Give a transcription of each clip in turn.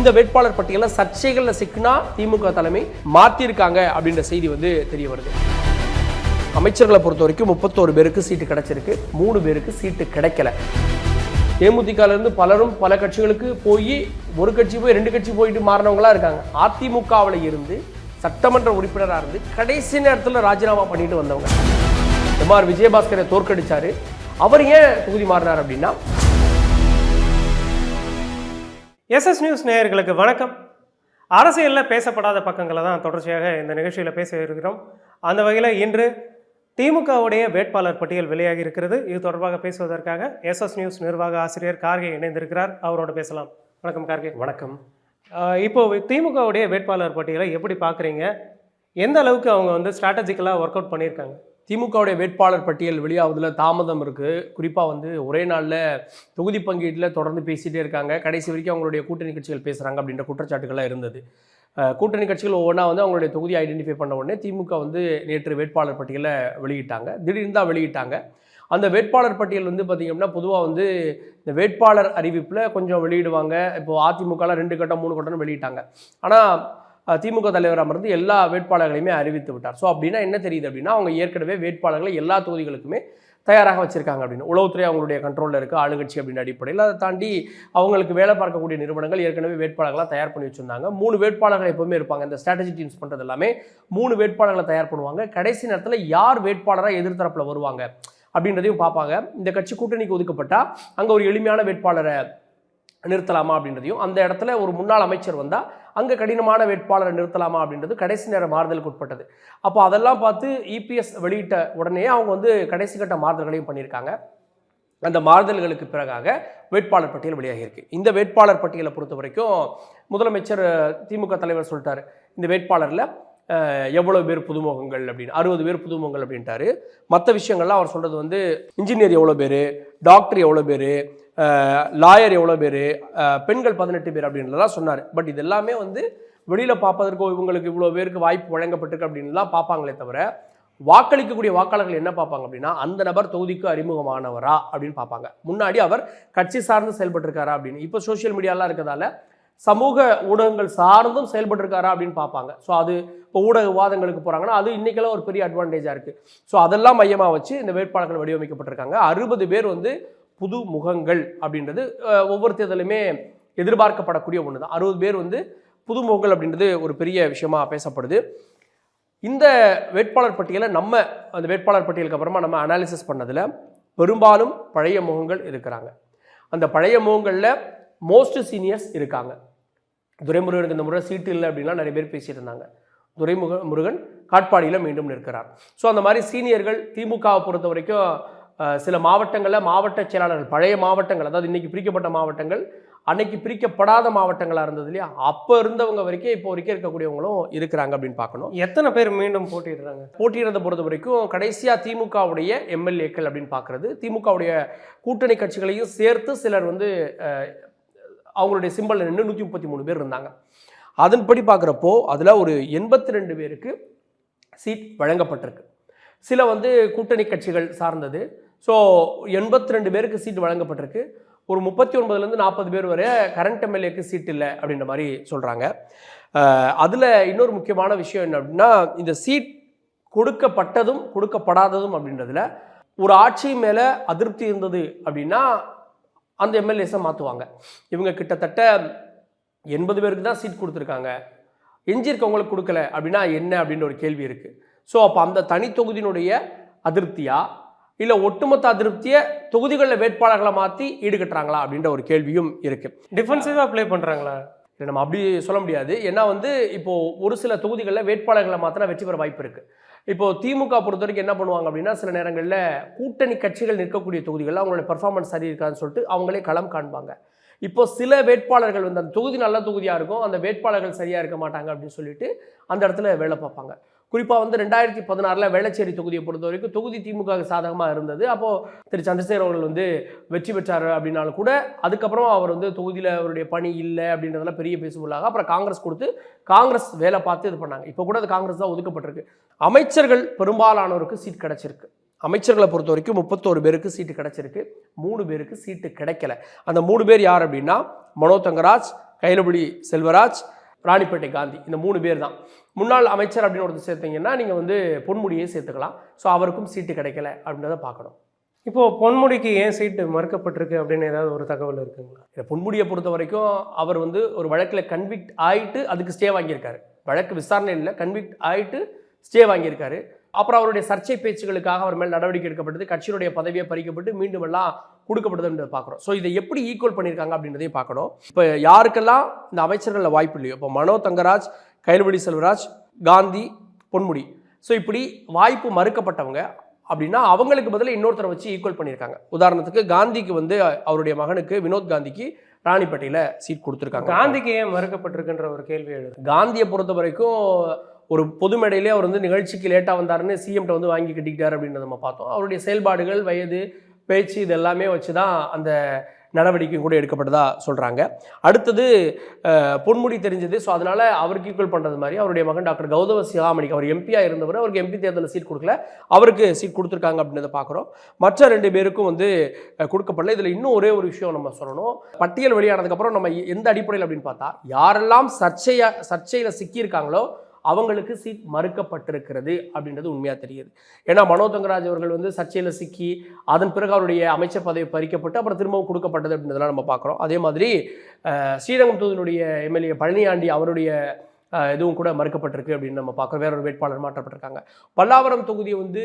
இந்த வேட்பாளர் பட்டியலில் சர்ச்சைகளில் சிக்கினா திமுக தலைமை மாற்றிருக்காங்க அப்படின்ற செய்தி வந்து தெரிய வருது. அமைச்சர்களை பொறுத்த வரைக்கும் 31 பேருக்கு சீட்டு கிடைச்சிருக்கு, 3 பேருக்கு சீட்டு கிடைக்கல. தேமுதிகலேருந்து பலரும் பல கட்சிகளுக்கு போய் ஒரு கட்சி போய் 2 கட்சி போயிட்டு மாறினவங்களா இருக்காங்க. அதிமுகவில் இருந்து சட்டமன்ற உறுப்பினராக இருந்து கடைசி நேரத்தில் ராஜினாமா பண்ணிட்டு வந்தவங்க. எம்ஆர் விஜயபாஸ்கரை தோற்கடிச்சாரு. அவர் ஏன் தொகுதி மாறினார் அப்படின்னா, எஸ்எஸ் நியூஸ் நேயர்களுக்கு வணக்கம். அரசியலில் பேசப்படாத பக்கங்களை தான் தொடர்ச்சியாக இந்த நிகழ்ச்சியில் பேச இருக்கிறோம். அந்த வகையில் இன்று திமுகவுடைய வேட்பாளர் பட்டியல் வெளியாகி இருக்கிறது. இது தொடர்பாக பேசுவதற்காக எஸ்எஸ் நியூஸ் நிர்வாக ஆசிரியர் கார்கே இணைந்திருக்கிறார். அவரோட பேசலாம். வணக்கம் கார்கே. வணக்கம். இப்போ திமுகவுடைய வேட்பாளர் பட்டியலை எப்படி பார்க்குறீங்க? எந்த அளவுக்கு அவங்க வந்து ஸ்ட்ராட்டஜிக்கலாக ஒர்க் அவுட் பண்ணியிருக்காங்க? திமுகவுடைய வேட்பாளர் பட்டியல் வெளியாவதில் தாமதம் இருக்குது. குறிப்பாக வந்து ஒரே நாளில் தொகுதி பங்கீட்டில் தொடர்ந்து பேசிகிட்டே இருக்காங்க. கடைசி வரைக்கும் அவங்களுடைய கூட்டணி கட்சிகள் பேசுகிறாங்க அப்படின்ற குற்றச்சாட்டுகள்லாம் இருந்தது. கூட்டணி கட்சிகள் ஒவ்வொன்றா வந்து அவங்களுடைய தொகுதி ஐடென்டிஃபை பண்ண உடனே திமுக வந்து நேற்று வேட்பாளர் பட்டியலை வெளியிட்டாங்க. திடீர்னு தான் வெளியிட்டாங்க. அந்த வேட்பாளர் பட்டியல் வந்து பார்த்திங்கன்னா பொதுவாக வந்து இந்த வேட்பாளர் அறிவிப்பில் கொஞ்சம் வெளியிடுவாங்க. இப்போது அதிமுகலாம் 2 கட்டம் 3 கட்டம்னு வெளியிட்டாங்க. ஆனால் திமுக தலைவராக இருந்து எல்லா வேட்பாளர்களையுமே அறிவித்து விட்டார். ஸோ அப்படின்னா என்ன தெரியுது அப்படின்னா, அவங்க ஏற்கனவே வேட்பாளர்களை எல்லா தொகுதிகளுக்குமே தயாராக வச்சுருக்காங்க அப்படின்னு. உளவுத்துறை அவங்களுடைய கண்ட்ரோலில் இருக்குது, ஆளுங்கட்சி அப்படின்ற அடிப்படையில். அதை தாண்டி அவங்களுக்கு வேலை பார்க்கக்கூடிய நிறுவனங்கள் ஏற்கனவே வேட்பாளர்களாக தயார் பண்ணி வச்சுருந்தாங்க. 3 வேட்பாளர்கள் எப்போவுமே இருப்பாங்க. இந்த ஸ்ட்ராட்டஜி டீம்ஸ் பண்ணுறது எல்லாமே 3 வேட்பாளர்களை தயார் பண்ணுவாங்க. கடைசி நேரத்தில் யார் வேட்பாளராக எதிர்த்தரப்பில் வருவாங்க அப்படின்றதையும் பார்ப்பாங்க. இந்த கட்சி கூட்டணிக்கு ஒதுக்கப்பட்டால் அங்கே ஒரு எளிமையான வேட்பாளரை நிறுத்தலாமா அப்படின்றதையும், அந்த இடத்துல ஒரு முன்னாள் அமைச்சர் வந்தால் அங்கே கடினமான வேட்பாளரை நிறுத்தலாமா அப்படின்றது கடைசி நேர மாறுதலுக்கு உட்பட்டது. அப்போ அதெல்லாம் பார்த்து இபிஎஸ் வெளியிட்ட உடனே அவங்க வந்து கடைசி கட்ட மாறுதல்களையும் பண்ணியிருக்காங்க. அந்த மாறுதல்களுக்கு பிறகாக வேட்பாளர் பட்டியல் வெளியாகியிருக்கு. இந்த வேட்பாளர் பட்டியலை பொறுத்த வரைக்கும் முதலமைச்சர் திமுக தலைவர் சொல்லிட்டாரு, இந்த வேட்பாளரில் எவ்வளோ பேர் புதுமுகங்கள் அப்படின்னு, 60 பேர் புதுமுகங்கள் அப்படின்ட்டாரு. மற்ற விஷயங்கள்லாம் அவர் சொல்கிறது வந்து இன்ஜினியர் எவ்வளோ பேர், டாக்டர் எவ்வளோ பேர், லாயர் எவ்வளோ பேர், பெண்கள் 18 பேர் அப்படின்றதெல்லாம் சொன்னார். பட் இது எல்லாமே வந்து வெளியில் பார்ப்பதற்கு இவங்களுக்கு இவ்வளோ பேருக்கு வாய்ப்பு வழங்கப்பட்டிருக்கு அப்படின்லாம் பார்ப்பாங்களே தவிர, வாக்களிக்கக்கூடிய வாக்காளர்கள் என்ன பார்ப்பாங்க அப்படின்னா, அந்த நபர் தொகுதிக்கு அறிமுகமானவரா அப்படின்னு பார்ப்பாங்க. முன்னாடி அவர் கட்சி சார்ந்து செயல்பட்டிருக்காரா அப்படின்னு. இப்போ சோஷியல் மீடியாலாம் இருக்கிறதால சமூக ஊடகங்கள் சார்ந்தும் செயல்பட்டிருக்காரா அப்படின்னு பார்ப்பாங்க. ஸோ அது இப்போ ஊடக விவாதங்களுக்கு போகிறாங்கன்னா அது இன்றைக்கெல்லாம் ஒரு பெரிய அட்வான்டேஜாக இருக்குது. ஸோ அதெல்லாம் மையமாக வச்சு இந்த வேட்பாளர்கள் வடிவமைக்கப்பட்டிருக்காங்க. 60 பேர் வந்து புது முகங்கள் அப்படின்றது ஒவ்வொரு தேர்தலுமே எதிர்பார்க்கப்படக்கூடிய ஒன்று தான். 60 பேர் வந்து புது முகங்கள் அப்படின்றது ஒரு பெரிய விஷயமா பேசப்படுது. இந்த வேட்பாளர் பட்டியலை அந்த வேட்பாளர் பட்டியலுக்கு அப்புறமா நம்ம அனாலிசிஸ் பண்ணதில் பெரும்பாலும் பழைய முகங்கள் இருக்கிறாங்க. அந்த பழைய முகங்களில் மோஸ்ட் சீனியர்ஸ் இருக்காங்க. துரைமுருகனுக்கு இந்த முறை சீட்டு இல்லை அப்படின்லாம் நிறைய பேர் பேசிட்டு இருந்தாங்க. துரைமுருகன் காட்பாடியில் மீண்டும் நிற்கிறார். ஸோ அந்த மாதிரி சீனியர்கள் திமுகவை பொறுத்த வரைக்கும் சில மாவட்டங்களில் மாவட்ட செயலாளர்கள், பழைய மாவட்டங்கள், அதாவது இன்றைக்கி பிரிக்கப்பட்ட மாவட்டங்கள், அன்னைக்கு பிரிக்கப்படாத மாவட்டங்களாக இருந்தது இல்லையா, அப்போ இருந்தவங்க வரைக்கும் இப்போ வரைக்கும் இருக்கக்கூடியவங்களும் இருக்கிறாங்க அப்படின்னு பார்க்கணும். எத்தனை பேர் மீண்டும் போட்டிடுறாங்க? போட்டியிடறதை பொறுத்த வரைக்கும் கடைசியாக திமுகவுடைய எம்எல்ஏக்கள் அப்படின்னு பார்க்குறது, திமுகவுடைய கூட்டணி கட்சிகளையும் சேர்த்து சிலர் வந்து அவங்களுடைய சிம்பல் நின்று 133 பேர் இருந்தாங்க. அதன்படி பார்க்குறப்போ அதில் ஒரு 82 பேருக்கு சீட் வழங்கப்பட்டிருக்கு. சில வந்து கூட்டணி கட்சிகள் சார்ந்தது. ஸோ 82 பேருக்கு சீட் வழங்கப்பட்டிருக்கு. ஒரு 39லேருந்து 40 பேர் வரை கரண்ட் எம்எல்ஏக்கு சீட் இல்லை அப்படின்ற மாதிரி சொல்கிறாங்க. அதில் இன்னொரு முக்கியமான விஷயம் என்ன அப்படின்னா, இந்த சீட் கொடுக்கப்பட்டதும் கொடுக்கப்படாததும் அப்படின்றதுல ஒரு ஆட்சி மேலே அதிருப்தி இருந்தது அப்படின்னா அந்த எம்எல்ஏஸை மாற்றுவாங்க. இவங்க கிட்டத்தட்ட 80 பேருக்கு தான் சீட் கொடுத்துருக்காங்க, எஞ்சிருக்கவங்களுக்கு கொடுக்கல அப்படின்னா என்ன அப்படின்ற ஒரு கேள்வி இருக்குது. ஸோ அப்போ அந்த தனி தொகுதியினுடைய அதிருப்தியா இல்லை ஒட்டுமொத்த அதிருப்தியை தொகுதிகளில் வேட்பாளர்களை மாற்றி ஈடுகட்டுறாங்களா அப்படின்ற ஒரு கேள்வியும் இருக்குது. டிஃபென்சிவாக ப்ளே பண்ணுறாங்களா? இல்லை, நம்ம அப்படி சொல்ல முடியாது. ஏன்னா வந்து இப்போது ஒரு சில தொகுதிகளில் வேட்பாளர்களை மாற்றினா வெற்றி பெற வாய்ப்பு இருக்குது. இப்போது திமுக பொறுத்த வரைக்கும் என்ன பண்ணுவாங்க அப்படின்னா, சில நேரங்களில் கூட்டணி கட்சிகள் நிற்கக்கூடிய தொகுதிகளில் அவங்களோட பெர்ஃபார்மன்ஸ் சரி இருக்காதுன்னு சொல்லிட்டு அவங்களே களம் காண்பாங்க. இப்போ சில வேட்பாளர்கள் வந்து அந்த தொகுதி நல்ல தொகுதியாக இருக்கும், அந்த வேட்பாளர்கள் சரியாக இருக்க மாட்டாங்க அப்படின்னு சொல்லிட்டு அந்த இடத்துல வேலை பார்ப்பாங்க. குறிப்பாக வந்து 2016 வேளச்சேரி தொகுதியை பொறுத்த வரைக்கும் தொகுதி திமுக சாதகமாக இருந்தது. அப்போது திரு சந்திரசேகர் அவர்கள் வந்து வெற்றி பெற்றார் அப்படின்னாலும் கூட அதுக்கப்புறம் அவர் வந்து தொகுதியில் அவருடைய பணி இல்லை அப்படின்றதெல்லாம் பெரிய பேசுபொருளாக அப்புறம் காங்கிரஸ் கொடுத்து காங்கிரஸ் வேலை பார்த்து இது பண்ணாங்க. இப்போ கூட அது காங்கிரஸ் தான் ஒதுக்கப்பட்டிருக்கு. அமைச்சர்கள் பெரும்பாலானோருக்கு சீட் கிடச்சிருக்கு. அமைச்சர்களை பொறுத்த வரைக்கும் 31 பேருக்கு சீட்டு கிடச்சிருக்கு, 3 பேருக்கு சீட்டு கிடைக்கல. அந்த 3 பேர் யார் அப்படின்னா, மனோ தங்கராஜ், கைலபுடி செல்வராஜ், ராணிப்பேட்டை காந்தி, இந்த 3 பேர் தான். முன்னாள் அமைச்சர் அப்படின்னு ஒருத்தர் சேர்த்தீங்கன்னா நீங்கள் வந்து பொன்முடியை சேர்த்துக்கலாம். ஸோ அவருக்கும் சீட்டு கிடைக்கல அப்படின்றத பார்க்கணும். இப்போது பொன்முடிக்கு ஏன் சீட்டு மறுக்கப்பட்டிருக்கு அப்படின்னு ஏதாவது ஒரு தகவல் இருக்குங்களா? பொன்முடியை பொறுத்த வரைக்கும் அவர் வந்து ஒரு வழக்கில் கன்விக்ட் ஆகிட்டு அதுக்கு ஸ்டே வாங்கியிருக்காரு. வழக்கு விசாரணை இல்லை, கன்விக்ட் ஆகிட்டு ஸ்டே வாங்கியிருக்காரு. அப்புறம் அவருடைய சர்ச்சை பேச்சுகளுக்காக அவர் மேல் நடவடிக்கை எடுக்கப்பட்டது, கட்சியினுடைய பதவியை பறிக்கப்பட்டு மீண்டும் எல்லாம் கொடுக்கப்படுதுன்றதை பார்க்குறோம். ஸோ இதை எப்படி ஈக்குவல் பண்ணியிருக்காங்க அப்படின்றதையும் பார்க்கணும். இப்போ யாருக்கெல்லாம் இந்த அமைச்சர்களில் வாய்ப்பு இல்லையோ, இப்போ மனோ தங்கராஜ், கைலபுடி செல்வராஜ், காந்தி, பொன்முடி, ஸோ இப்படி வாய்ப்பு மறுக்கப்பட்டவங்க அப்படின்னா அவங்களுக்கு பதிலாக இன்னொருத்தரை வச்சு ஈக்குவல் பண்ணியிருக்காங்க. உதாரணத்துக்கு காந்திக்கு வந்து அவருடைய மகனுக்கு வினோத் காந்திக்கு ராணிப்பேட்டையில் சீட் கொடுத்துருக்காங்க. காந்திக்கு ஏன் மறுக்கப்பட்டிருக்குன்ற ஒரு கேள்வி எழுது. காந்தியை பொறுத்த வரைக்கும் ஒரு பொது மேடையிலே அவர் வந்து நிகழ்ச்சிக்கு லேட்டாக வந்தாருன்னு சிஎம்கிட்ட வந்து வாங்கி கட்டிக்கிட்டார் அப்படின்றத நம்ம பார்த்தோம். அவருடைய செயல்பாடுகள், வயது, பேச்சு இது எல்லாமே வச்சு தான் அந்த நடவடிக்கை கூட எடுக்கப்பட்டதா சொல்கிறாங்க. அடுத்தது பொன்முடி தெரிஞ்சது, ஸோ அதனால் அவருக்கு ஈக்குவல் பண்ணுறது மாதிரி அவருடைய மகன் டாக்டர் கௌதம சிகாமணிக்கு, அவர் எம்பியாக இருந்தவர், அவருக்கு எம்பி தேர்தலில் சீட் கொடுக்கல, அவருக்கு சீட் கொடுத்துருக்காங்க அப்படின்றத பார்க்குறோம். மற்ற 2 பேருக்கும் வந்து கொடுக்கப்படல. இதில் இன்னும் ஒரே ஒரு விஷயம் நம்ம சொல்லணும். பட்டியல் வெளியானதுக்கப்புறம் நம்ம எந்த அடிப்படையில் அப்படின்னு பார்த்தா, யாரெல்லாம் சர்ச்சையில் சிக்கியிருக்காங்களோ அவங்களுக்கு சீட் மறுக்கப்பட்டிருக்கிறது அப்படின்றது உண்மையாக தெரியுது. ஏன்னா மனோ தங்கராஜ் அவர்கள் வந்து சர்ச்சையில் சிக்கி அதன் பிறகு அவருடைய அமைச்சர் பதவி பறிக்கப்பட்டு அப்புறம் திரும்பவும் கொடுக்கப்பட்டது அப்படின்றதெல்லாம் நம்ம பார்க்குறோம். அதே மாதிரி ஸ்ரீரங்கம் தொகுதியினுடைய எம்எல்ஏ பழனியாண்டி அவருடைய இதுவும் கூட மறுக்கப்பட்டிருக்கு அப்படின்னு நம்ம பார்க்குறோம். வேறொரு வேட்பாளர் மாற்றப்பட்டிருக்காங்க. பல்லாவரம் தொகுதியை வந்து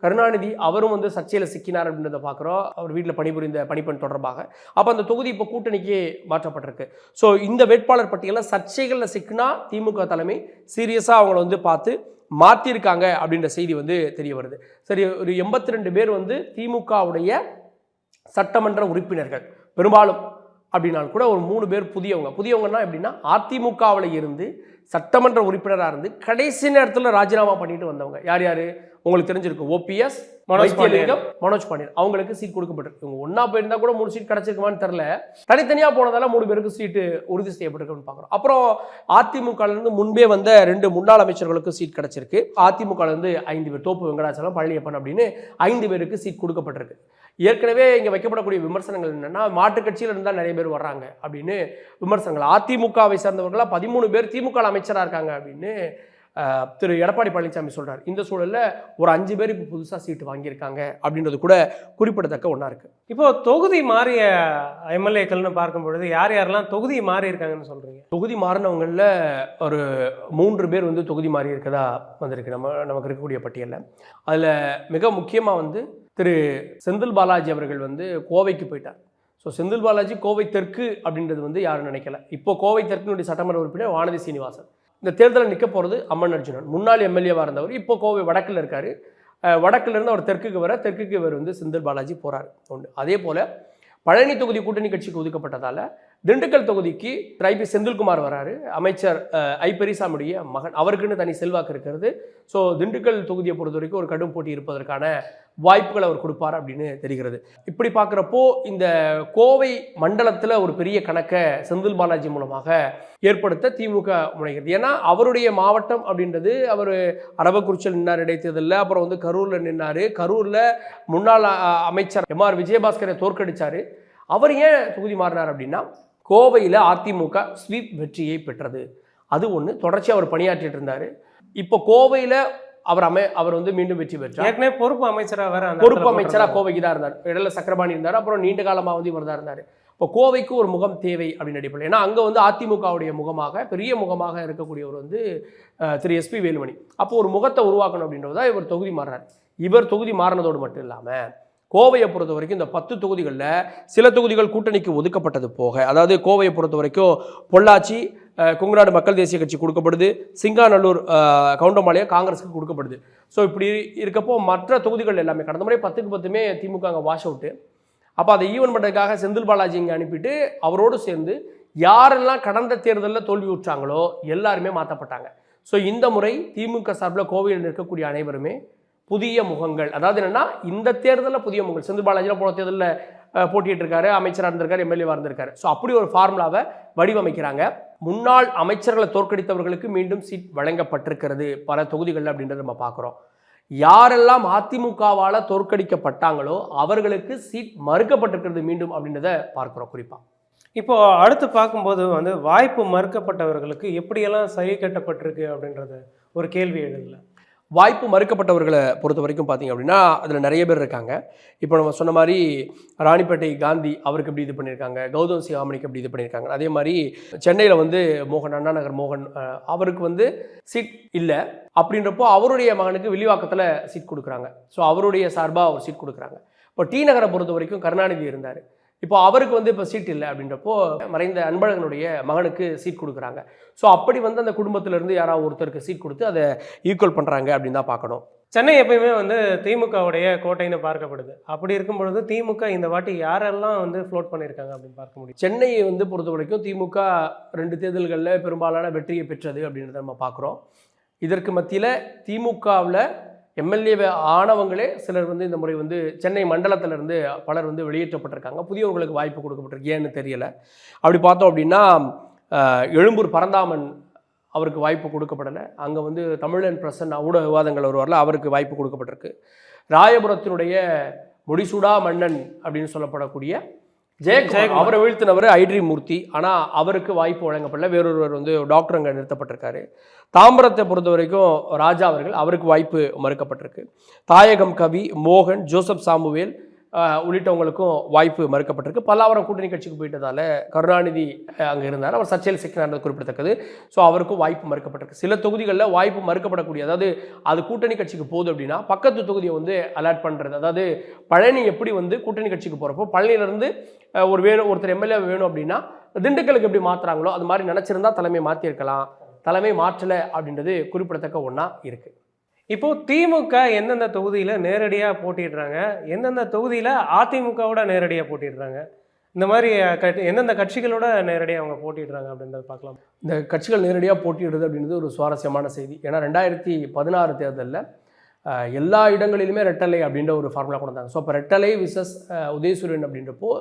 கருணாநிதி அவரும் வந்து சர்ச்சையில் சிக்கினார் அப்படின்றத பார்க்குறோம், அவர் வீட்டில் பணிபுரிந்த பணிப்பெண் தொடர்பாக. அப்போ அந்த தொகுதி இப்போ கூட்டணிக்கு மாற்றப்பட்டிருக்கு. ஸோ இந்த வேட்பாளர் பட்டியலில் சர்ச்சைகளில் சிக்கினா திமுக தலைமை சீரியஸாக அவங்கள வந்து பார்த்து மாற்றிருக்காங்க அப்படின்ற செய்தி வந்து தெரிய வருது. சரி, ஒரு 82 பேர் வந்து திமுகவுடைய சட்டமன்ற உறுப்பினர்கள் பெரும்பாலும் அப்படின்னாலும் கூட ஒரு 3 பேர் புதியவங்கன்னா எப்படின்னா அதிமுகவில் இருந்து சட்டமன்ற உறுப்பினராக இருந்து கடைசி நேரத்தில் ராஜினாமா பண்ணிட்டு வந்தவங்க. யார் யார் உங்களுக்கு தெரிஞ்சிருக்கு? ஓபிஎஸ், மனோஜ் பாண்டியன், அவங்களுக்கு சீட் கொடுக்கப்பட்டிருக்கு. இவங்க ஒன்றா போயிருந்தா கூட 3 சீட் கிடைச்சிருக்குமான்னு தெரில. தனித்தனியாக போனதால 3 பேருக்கு சீட்டு உறுதி செய்யப்பட்டிருக்குன்னு பார்க்குறோம். அப்புறம் அதிமுகலேருந்து முன்பே வந்த 2 முன்னாள் அமைச்சர்களுக்கு சீட் கிடைச்சிருக்கு. அதிமுகலேருந்து 5 பேர், தோப்பு வெங்கடாச்சலம், பழனியப்பன் அப்படின்னு 5 பேருக்கு சீட் கொடுக்கப்பட்டிருக்கு. ஏற்கனவே இங்கே வைக்கப்படக்கூடிய விமர்சனங்கள் என்னென்னா, மாற்றுக் கட்சியில் இருந்தால் நிறைய பேர் வர்றாங்க அப்படின்னு விமர்சனங்கள். அதிமுகவை சேர்ந்தவர்களாக 13 பேர் திமுக அமைச்சராக இருக்காங்க அப்படின்னு திரு எடப்பாடி பழனிசாமி சொல்கிறார். இந்த சூழலில் ஒரு 5 பேர் இப்போ புதுசாக சீட்டு வாங்கியிருக்காங்க அப்படின்றது கூட குறிப்பிடத்தக்க ஒன்றா இருக்குது. இப்போது தொகுதி மாறிய எம்எல்ஏக்கள்னு பார்க்கும் பொழுது யார் யாரெல்லாம் தொகுதி மாறி இருக்காங்கன்னு சொல்கிறீங்க? தொகுதி மாறினவங்களில் ஒரு 3 பேர் வந்து தொகுதி மாறி இருக்கதா வந்திருக்கு நமக்கு இருக்கக்கூடிய பட்டியலில். அதில் மிக முக்கியமாக வந்து திரு செந்தில் பாலாஜி அவர்கள் வந்து கோவைக்கு போயிட்டார். ஸோ செந்தில் பாலாஜி கோவை தெற்கு அப்படின்றது வந்து யாரும் நினைக்கல. இப்போ கோவை தெற்கினுடைய சட்டமன்ற உறுப்பினர் வானதி சீனிவாசன். இந்த தேர்தலில் நிற்க போகிறது அம்மன் அர்ஜுனன், முன்னாள் எம்எல்ஏவாக இருந்தவர். இப்போ கோவை வடக்கில் இருக்கார். வடக்கிலிருந்து அவர் தெற்குக்கு இவர் வந்து செந்தில் பாலாஜி போகிறார் ஒன்று. அதே போல் பழனி தொகுதி கூட்டணி கட்சிக்கு ஒதுக்கப்பட்டதால் திண்டுக்கல் தொகுதிக்கு ஐபி செந்தில்குமார் வராரு, அமைச்சர் ஐ பெரியசாமியுடைய மகன், அவருக்குன்னு தனி செல்வாக்கு இருக்கிறது. ஸோ திண்டுக்கல் தொகுதியை பொறுத்த வரைக்கும் ஒரு கடும் போட்டி இருப்பதற்கான வாய்ப்புகள் அவர் கொடுப்பார் அப்படின்னு தெரிகிறது. இப்படி பார்க்குறப்போ இந்த கோவை மண்டலத்தில் ஒரு பெரிய கணக்கை செந்தில் பாலாஜி மூலமாக ஏற்படுத்த திமுக முனைகிறது. ஏன்னா அவருடைய மாவட்டம் அப்படின்றது, அவர் அரவக்குறிச்சியில் நின்னார் இடைத்தேர்தலில், அப்புறம் வந்து கரூரில் நின்னார். கரூரில் முன்னாள் அமைச்சர் எம்ஆர் விஜயபாஸ்கரை தோற்கடித்தார். அவர் ஏன் தொகுதி மாறினார் அப்படின்னா, கோவையில் அதிமுக ஸ்வீப் வெற்றியை பெற்றது. அது ஒன்று. தொடர்ச்சியாக அவர் பணியாற்றிட்டு இருந்தார். இப்போ கோவையில் அவர் வந்து மீண்டும் வெற்றி பெற்றார். ஏற்கனவே பொறுப்பு அமைச்சராக கோவைக்கு தான் இருந்தார். இடையில சக்கரபாணி இருந்தார். அப்புறம் நீண்ட காலமாக வந்து இவர் தான் இருந்தார். இப்போ கோவைக்கு ஒரு முகம் தேவை அப்படின்னு அடிப்படையில். ஏன்னா அங்கே வந்து அதிமுகவுடைய முகமாக, பெரிய முகமாக இருக்கக்கூடியவர் வந்து திரு எஸ்பி வேலுமணி. அப்போ ஒரு முகத்தை உருவாக்கணும் அப்படின்றதா இவர் தொகுதி மாறினார். இவர் தொகுதி மாறினதோடு மட்டும் இல்லாமல் கோவையை பொறுத்த வரைக்கும் இந்த 10 தொகுதிகளில் சில தொகுதிகள் கூட்டணிக்கு ஒதுக்கப்பட்டது போக, அதாவது கோவையை பொறுத்த வரைக்கும் பொள்ளாச்சி கொங்குநாடு மக்கள் தேசிய கட்சி கொடுக்கப்படுது, சிங்காநல்லூர் கவுண்டம்பாளையம் காங்கிரஸுக்கு கொடுக்கப்படுது. ஸோ இப்படி இருக்கப்போ மற்ற தொகுதிகள் எல்லாமே கடந்த முறை 10க்கு 10மே திமுக அங்கே வாஷ் அவுட்டு. அப்போ அதை ஈவன் பண்ணுறதுக்காக செந்தில் பாலாஜி இங்கே அனுப்பிட்டு அவரோடு சேர்ந்து யாரெல்லாம் கடந்த தேர்தலில் தோல்வி உற்றாங்களோ எல்லாருமே மாற்றப்பட்டாங்க. ஸோ இந்த முறை திமுக சார்பில் கோவையில் இருக்கக்கூடிய அனைவருமே புதிய முகங்கள். அதாவது என்னென்னா, இந்த தேர்தலில் புதிய முகங்கள். செந்தில் பாலாஜியில் போன தேர்தலில் போட்டிட்டு இருக்காரு, அமைச்சராக இருந்திருக்காரு, எம்எல்ஏவாக இருந்திருக்காரு. ஸோ அப்படி ஒரு ஃபார்முலாவை வடிவமைக்கிறாங்க. முன்னாள் அமைச்சர்களை தோற்கடித்தவர்களுக்கு மீண்டும் சீட் வழங்கப்பட்டிருக்கிறது பல தொகுதிகளில் அப்படின்றத நம்ம பார்க்குறோம். யாரெல்லாம் அதிமுகவால் தோற்கடிக்கப்பட்டாங்களோ அவர்களுக்கு சீட் மறுக்கப்பட்டிருக்கிறது மீண்டும் அப்படின்றத பார்க்குறோம் குறிப்பாக. இப்போ அடுத்து பார்க்கும்போது வந்து வாய்ப்பு மறுக்கப்பட்டவர்களுக்கு எப்படியெல்லாம் சரி கட்டப்பட்டிருக்கு அப்படின்றது ஒரு கேள்வி எழுதல. வாய்ப்பு மறுக்கப்பட்டவர்களை பொறுத்த வரைக்கும் பார்த்தீங்க அப்படின்னா அதில் நிறைய பேர் இருக்காங்க. இப்போ நம்ம சொன்ன மாதிரி ராணிப்பேட்டை காந்தி அவருக்கு எப்படி இது பண்ணியிருக்காங்க, கௌதம் சிகாமணிக்கு எப்படி இது பண்ணியிருக்காங்க. அதே மாதிரி சென்னையில் வந்து மோகன், அண்ணா நகர் மோகன், அவருக்கு வந்து சீட் இல்லை. அப்படின்றப்போ அவருடைய மகனுக்கு வில்லிவாக்கத்தில் சீட் கொடுக்குறாங்க. ஸோ அவருடைய சார்பாக ஒரு சீட் கொடுக்குறாங்க. இப்போ டி நகரை பொறுத்த வரைக்கும் கருணாநிதி இருந்தார். இப்போ அவருக்கு வந்து இப்போ சீட் இல்லை அப்படின்றப்போ மறைந்த அன்பழகனுடைய மகனுக்கு சீட் கொடுக்குறாங்க. ஸோ அப்படி வந்து அந்த குடும்பத்திலேருந்து யாராவது ஒருத்தருக்கு சீட் கொடுத்து அதை ஈக்குவல் பண்ணுறாங்க அப்படின்னு தான் பார்க்கணும். சென்னை எப்பயுமே வந்து திமுகவுடைய கோட்டைன்னு பார்க்கப்படுது. அப்படி இருக்கும் பொழுது திமுக இந்த வாட்டி யாரெல்லாம் வந்து ஃப்ளோட் பண்ணியிருக்காங்க அப்படின்னு பார்க்க முடியும். சென்னையை வந்து பொறுத்த வரைக்கும் திமுக 2 தேர்தல்களில் பெரும்பாலான வெற்றியை பெற்றது அப்படின்றத நம்ம பார்க்குறோம். இதற்கு மத்தியில் திமுகவில் எம்எல்ஏ ஆனவங்களே சிலர் வந்து இந்த முறை வந்து சென்னை மண்டலத்திலிருந்து பலர் வந்து வெளியேற்றப்பட்டிருக்காங்க. புதியவர்களுக்கு வாய்ப்பு கொடுக்கப்பட்டிருக்கு, ஏன்னு தெரியல. அப்படி பார்த்தோம் அப்படின்னா எழும்பூர் பரந்தாமன் அவருக்கு வாய்ப்பு கொடுக்கப்படலை. அங்கே வந்து தமிழன் பிரசன்ன ஊடக விவாதங்கள் வருவார்ல, அவருக்கு வாய்ப்பு கொடுக்கப்பட்டிருக்கு. ராயபுரத்தினுடைய முடிசூடா மன்னன் அப்படின்னு சொல்லப்படக்கூடிய ஜெயக்குமார், அவரை வீழ்த்தினவர் ஐட்ரி மூர்த்தி. ஆனால் அவருக்கு வாய்ப்பு வழங்கப்படல. வேறொருவர் வந்து டாக்டர் அங்கே நிறுத்தப்பட்டிருக்காரு. தாம்பரத்தை பொறுத்த வரைக்கும் ராஜா அவருக்கு வாய்ப்பு மறுக்கப்பட்டிருக்கு. தாயகம் கவி, மோகன், ஜோசப் சாமுவேல் உள்ளிட்டவங்களுக்கும் வாய்ப்பு மறுக்கப்பட்டிருக்கு. பல்லாவரம் கூட்டணி கட்சிக்கு போயிட்டதால கருணாநிதி அங்கே இருந்தார், அவர் சர்ச்சையில் சிக்கினார் குறிப்பிடத்தக்கது. ஸோ அவருக்கும் வாய்ப்பு மறுக்கப்பட்டிருக்கு. சில தொகுதிகளில் வாய்ப்பு மறுக்கப்படக்கூடிய, அதாவது அது கூட்டணி கட்சிக்கு போகுது அப்படின்னா பக்கத்து தொகுதியை வந்து அலாட் பண்ணுறது. அதாவது பழனி எப்படி வந்து கூட்டணி கட்சிக்கு போகிறப்போ பழனியிலேருந்து ஒருத்தர் எம்எல்ஏ வேணும் அப்படின்னா திண்டுக்கலுக்கு எப்படி மாற்றுறாங்களோ அது மாதிரி நினச்சிருந்தா தலைமை மாற்றிருக்கலாம். தலைமை மாற்றலை அப்படின்றது குறிப்பிடத்தக்க ஒன்றா இருக்குது. இப்போது திமுக எந்தெந்த தொகுதியில் நேரடியாக போட்டிடுறாங்க, எந்தெந்த தொகுதியில் அதிமுகவோட நேரடியாக போட்டிடுறாங்க, இந்த மாதிரி எந்தெந்த கட்சிகளோட நேரடியாக அவங்க போட்டிடுறாங்க அப்படின்றத பார்க்கலாம். இந்த கட்சிகள் நேரடியாக போட்டியிடுறது அப்படின்றது ஒரு சுவாரஸ்யமான செய்தி. ஏன்னா 2016 தேர்தலில் எல்லா இடங்களிலுமே ரெட்டலை அப்படின்ற ஒரு ஃபார்முலா கொண்டு வந்தாங்க. ஸோ அப்போ ரெட்டலை விசஸ் உதயசூரியன் அப்படின்றப்போ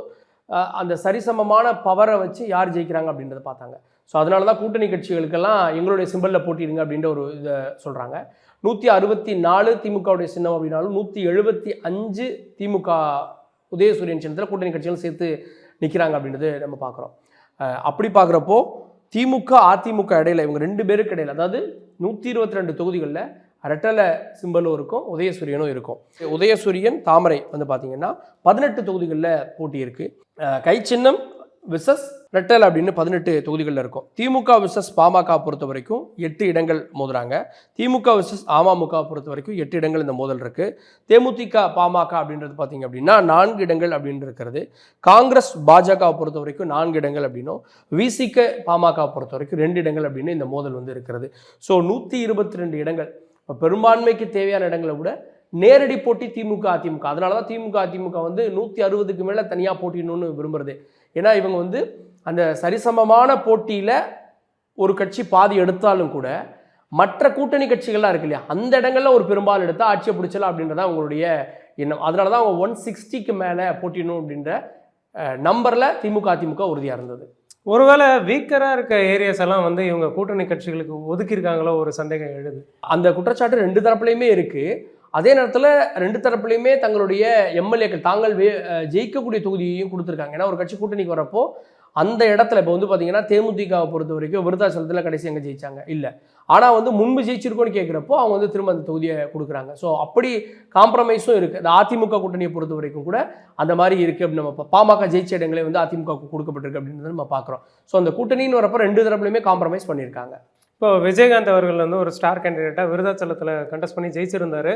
அந்த சரிசமமான பவரை வச்சு யார் ஜெயிக்கிறாங்க அப்படின்றத பார்த்தாங்க. ஸோ அதனால தான் கூட்டணி கட்சிகளுக்கெல்லாம் எங்களுடைய சிம்பலில் போட்டிடுங்க அப்படின்ற ஒரு இதை சொல்கிறாங்க. 164 திமுகவுடைய சின்னம் அப்படின்னாலும் 175 திமுக உதயசூரியன் சின்னத்தில் கூட்டணி கட்சிகளும் சேர்த்து நிற்கிறாங்க அப்படின்றது நம்ம பார்க்குறோம். அப்படி பார்க்குறப்போ திமுக அதிமுக இடையில இவங்க 2 பேருக்கு இடையில, அதாவது 122 தொகுதிகளில் ரெட்டலை சிம்பலும் இருக்கும், உதயசூரியனும் இருக்கும். உதயசூரியன் தாமரை வந்து பார்த்தீங்கன்னா 18 தொகுதிகளில் போட்டி இருக்குது. கை சின்னம் விசஸ் ரெட்டல் அப்படின்னு 18 தொகுதிகளில் இருக்கும். திமுக விசஸ் பாமக பொறுத்த வரைக்கும் 8 இடங்கள் மோதுறாங்க. திமுக விசஸ் அமமுக பொறுத்த வரைக்கும் 8 இடங்கள் இந்த மோதல் இருக்குது. தேமுதிக பாமக அப்படின்றது பார்த்தீங்க அப்படின்னா 4 இடங்கள் அப்படின்னு இருக்கிறது. காங்கிரஸ் பாஜக பொறுத்த வரைக்கும் 4 இடங்கள் அப்படின்னும், விசிக பாமக பொறுத்த வரைக்கும் 2 இடங்கள் அப்படின்னு இந்த மோதல் வந்து இருக்கிறது. ஸோ 122 இடங்கள். இப்போ பெரும்பான்மைக்கு தேவையான இடங்களை விட நேரடி போட்டி திமுக அதிமுக. அதனால தான் திமுக அதிமுக வந்து 160க்கு மேலே தனியாக போட்டிடணும்னு விரும்புகிறது. ஏன்னா இவங்க வந்து அந்த சரிசமமான போட்டியில் ஒரு கட்சி பாதி எடுத்தாலும் கூட மற்ற கூட்டணி கட்சிகள்லாம் இருக்கு இல்லையா, அந்த இடங்கள்ல ஒரு பெரும்பாலும் எடுத்தால் ஆட்சியை பிடிச்சலாம் அப்படின்றத அவங்களுடைய எண்ணம். அதனால தான் அவங்க 160க்கு மேலே போட்டிடணும் அப்படின்ற நம்பரில் திமுக அதிமுக உறுதியாக இருந்தது. ஒருவேளை வீக்கராக இருக்க ஏரியாஸ் எல்லாம் வந்து இவங்க கூட்டணி கட்சிகளுக்கு ஒதுக்கியிருக்காங்களோ ஒரு சந்தேகம் எழுது. அந்த குற்றச்சாட்டு 2 தரப்புலையுமே இருக்குது. அதே நேரத்தில் 2 தரப்புலையுமே தங்களுடைய எம்எல்ஏக்கள் தாங்கள் ஜெயிக்கக்கூடிய தொகுதியையும் கொடுத்துருக்காங்க. ஏன்னா ஒரு கட்சி கூட்டணிக்கு வரப்போ அந்த இடத்துல இப்போ வந்து பார்த்தீங்கன்னா தேமுதிகவை பொறுத்த வரைக்கும் விருதாச்சலத்தில் கடைசி எங்கே ஜெயிச்சாங்க இல்லை, ஆனால் வந்து முன்பு ஜெயிச்சிருக்கோன்னு கேட்குறப்போ அவங்க வந்து திரும்ப அந்த தொகுதியை கொடுக்குறாங்க. ஸோ அப்படி காம்ப்ரமைஸும் இருக்குது. அந்த அதிமுக கூட்டணியை பொறுத்த வரைக்கும் கூட அந்த மாதிரி இருக்குது. அப்படின்னு நம்ம பாமக ஜெயிச்ச இடங்களே வந்து அதிமுக கொடுக்கப்பட்டிருக்கு அப்படின்றத நம்ம பார்க்குறோம். ஸோ அந்த கூட்டணின்னு வரப்போ 2 தரப்புலையுமே காம்ப்ரமைஸ் பண்ணியிருக்காங்க. இப்போ விஜயகாந்த் அவர்கள் வந்து ஒரு ஸ்டார் கேண்டிடேட்டாக விருதாச்சலத்தில் கண்டெஸ்ட் பண்ணி ஜெயிச்சிருந்தார்.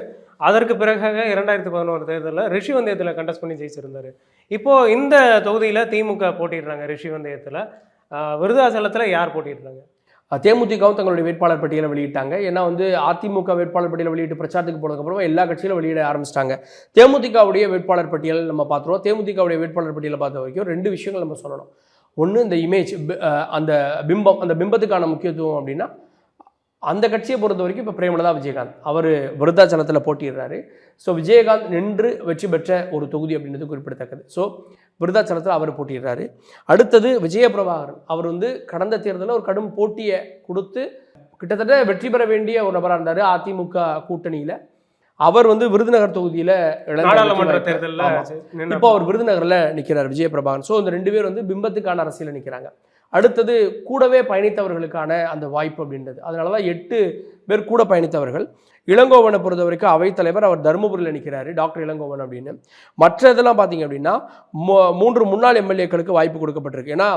அதற்கு பிறகாக 2011 தேர்தலில் ரிஷிவந்தயத்தில் கண்டெஸ்ட் பண்ணி ஜெயிச்சிருந்தார். இப்போது இந்த தொகுதியில் திமுக போட்டிடுறாங்க. ரிஷிவந்தயத்தில் விருதாச்சலத்தில் யார் போட்டிடுறாங்க? தேமுதிகவும் தங்களுடைய வேட்பாளர் பட்டியலை வெளியிட்டாங்க. ஏன்னா வந்து அதிமுக வேட்பாளர் பட்டியலை வெளியிட்டு பிரச்சாரத்துக்கு போனதுக்கப்புறமா எல்லா கட்சியிலும் வெளியிட ஆரம்பிச்சிட்டாங்க. தேமுதிகவுடைய வேட்பாளர் பட்டியல் நம்ம பார்த்துருவோம். தேமுதிகவுடைய வேட்பாளர் பட்டியலை பார்த்த வரைக்கும் 2 விஷயங்கள் நம்ம சொல்லணும். ஒன்று, இந்த இமேஜ், அந்த பிம்பம், அந்த பிம்பத்துக்கான முக்கியத்துவம் அப்படின்னா அந்த கட்சியை பொறுத்த வரைக்கும் இப்போ பிரேமலதா விஜயகாந்த் அவர் விருதாச்சலத்தில் போட்டிடுறாரு. ஸோ விஜயகாந்த் நின்று வெற்றி பெற்ற ஒரு தொகுதி அப்படின்றது குறிப்பிடத்தக்கது. ஸோ விருதாச்சலத்தில் அவர் போட்டிடுறாரு. அடுத்தது விஜயபிரபாகரன், அவர் வந்து கடந்த தேர்தலில் ஒரு கடும் போட்டியை கொடுத்து கிட்டத்தட்ட வெற்றி பெற வேண்டிய ஒரு நபராக இருந்தார் அதிமுக கூட்டணியில். அவர் வந்து விருதுநகர் தொகுதியில் நாடாளுமன்ற தேர்தலில் இப்போ அவர் விருதுநகரில் நிற்கிறார் விஜயபிரபாகரன். ஸோ இந்த 2 பேர் வந்து பிம்பத்துக்கான அரசியலில் நிற்கிறாங்க. அடுத்தது கூடவே பயணித்தவர்களுக்கான அந்த வாய்ப்பு அப்படின்றது. அதனால தான் 8 பேர் கூட பயணித்தவர்கள். இளங்கோவனை பொறுத்த வரைக்கும் அவைத்தலைவர், அவர் தருமபுரியில் நிற்கிறாரு, டாக்டர் இளங்கோவன் அப்படின்னு. மற்ற இதெல்லாம் பார்த்தீங்க அப்படின்னா 3 முன்னாள் எம்எல்ஏக்களுக்கு வாய்ப்பு கொடுக்கப்பட்டிருக்கு. ஏன்னா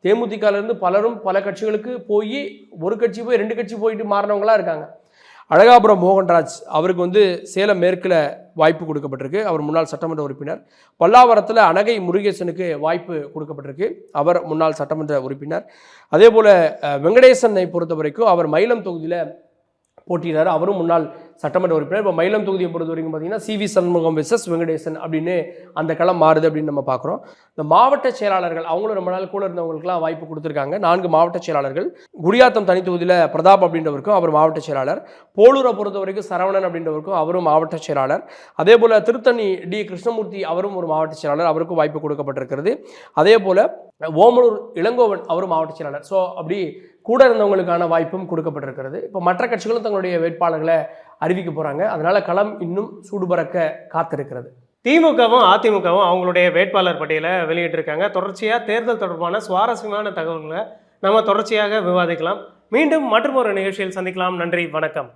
தேமுதிகலேருந்து பலரும் பல கட்சிகளுக்கு போய், ஒரு கட்சி போய் 2 கட்சி போயிட்டு மாறினவங்களாம் இருக்காங்க. அழகாபுரம் மோகன்ராஜ் அவருக்கு வந்து சேலம் மேற்கில் வாய்ப்பு கொடுக்கப்பட்டிருக்கு, அவர் முன்னாள் சட்டமன்ற உறுப்பினர். பல்லாவரத்தில் அனகை முருகேசனுக்கு வாய்ப்பு கொடுக்கப்பட்டிருக்கு, அவர் முன்னாள் சட்டமன்ற உறுப்பினர். அதே போல் வெங்கடேசனை பொறுத்த வரைக்கும் அவர் மயிலம் தொகுதியில் போட்டியிடார், அவரும் முன்னாள் சட்டமன்ற உறுப்பினர். இப்போ மயிலம் தொகுதியை பொறுத்த வரைக்கும் பார்த்தீங்கன்னா CV சண்முகம் வெர்சஸ் வெங்கடேசன் அப்படின்னு அந்த களம் மாறுது அப்படின்னு நம்ம பார்க்குறோம். இந்த மாவட்ட செயலாளர்கள் அவங்களும் ரொம்ப நாள் கூட இருந்தவங்களுக்குலாம் வாய்ப்பு கொடுத்துருக்காங்க. 4 மாவட்ட செயலாளர்கள். குடியாத்தம் தனி தொகுதியில் பிரதாப் அப்படின்றவருக்கும் அவர் மாவட்ட செயலாளர். போலூரை பொறுத்த வரைக்கும் சரவணன் அப்படின்றவருக்கும் அவரும் மாவட்ட செயலாளர். அதே போல் திருத்தணி D கிருஷ்ணமூர்த்தி அவரும் ஒரு மாவட்ட செயலாளர், அவருக்கும் வாய்ப்பு கொடுக்கப்பட்டிருக்கிறது. அதே போல் ஓமலூர் இளங்கோவன் அவரும் மாவட்ட செயலாளர். ஸோ அப்படி கூட இருந்தவங்களுக்கான வாய்ப்பும் கொடுக்கப்பட்டிருக்கிறது. இப்போ மற்ற கட்சிகளும் தங்களுடைய வேட்பாளர்களை அறிவிக்க போகிறாங்க. அதனால் களம் இன்னும் சூடுபறக்க காத்திருக்கிறது. திமுகவும் அதிமுகவும் அவங்களுடைய வேட்பாளர் பட்டியலை வெளியிட்டிருக்காங்க. தொடர்ச்சியாக தேர்தல் தொடர்பான சுவாரஸ்யமான தகவல்களை நம்ம தொடர்ச்சியாக விவாதிக்கலாம். மீண்டும் மற்றும் ஒரு நிகழ்ச்சியில் சந்திக்கலாம். நன்றி, வணக்கம்.